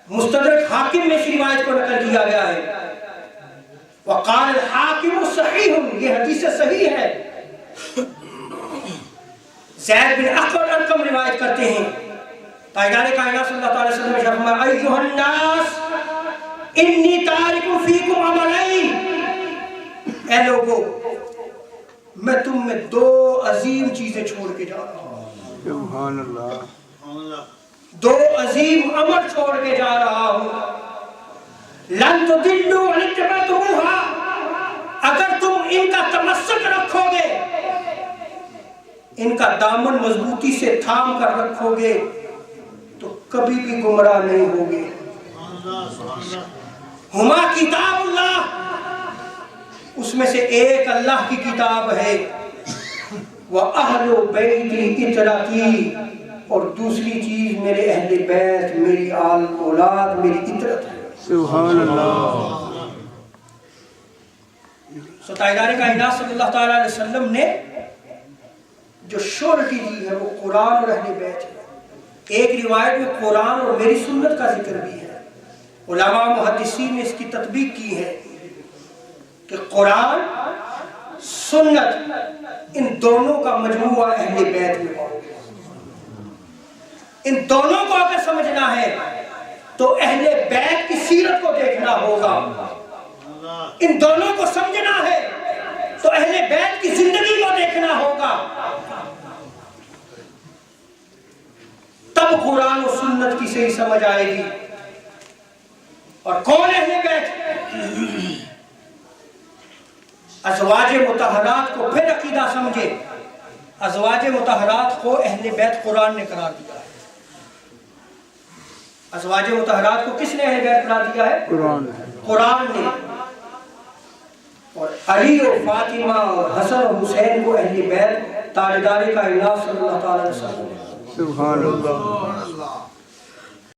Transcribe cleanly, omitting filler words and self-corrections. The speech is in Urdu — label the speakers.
Speaker 1: مستدرک حاکم میں اس روایت کو نقل کیا گیا ہے. وقال الحاکم صحیح، یہ حدیث صحیح ہے. زید بن ارقم روایت کرتے ہیں تاجدار کائنات صلی اللہ علیہ وسلم نے فرمایا ایھا الناس انی تارک فیکم امرین، اے لوگو میں تم میں دو عظیم چیزیں چھوڑ کے جا رہا ہوں.
Speaker 2: سبحان اللہ.
Speaker 1: دو عظیم امر چھوڑ کے جا رہا ہوں. لن تضلوا ان اتبعتموها، اگر تم ان کا تمسک رکھو گے، ان کا دامن مضبوطی سے تھام کر رکھو گے تو کبھی بھی گمراہ نہیں ہوگے. ہما کتاب اللہ، اس میں سے ایک اللہ کی کتاب ہے، وَأَهْلُ بَيْتِ اطرتی، اور دوسری چیز میرے اہل بیت، میری آل اولاد، میری اطرت ہے.
Speaker 2: سبحان اللہ.
Speaker 1: سو تاجدار کائنات صلی اللہ تعالیٰ علیہ وسلم نے جو شورٹی دی ہے وہ قرآن اور اہل بیت ہے. ایک روایت میں قرآن اور میری سنت کا ذکر بھی ہے. علماء محدثین نے اس کی تطبیق کی ہے کہ قرآن سنت ان دونوں کا مجموعہ اہل بیت میں ہو. ان دونوں کو اگر سمجھنا ہے تو اہل بیت کی سیرت کو دیکھنا ہوگا. ان دونوں کو سمجھنا ہے تو اہل بیت کی زندگی کو دیکھنا ہوگا. تب قرآن و سنت کی صحیح سمجھ آئے گی. اور کون اہل بیت؟ ازواج مطہرات کو پھر عقیدہ سمجھے. ازواج مطہرات کو اہل بیت قرآن نے قرار دیا ہے. ازواج مطہرات کو کس نے اہل بیت قرار دیا ہے؟ قرآن نے. اور علی و فاطمہ اور حسن و حسین کو اہل بیت تاجدار کائنات صلی اللہ تعالی وسلم.
Speaker 2: سبحان اللہ.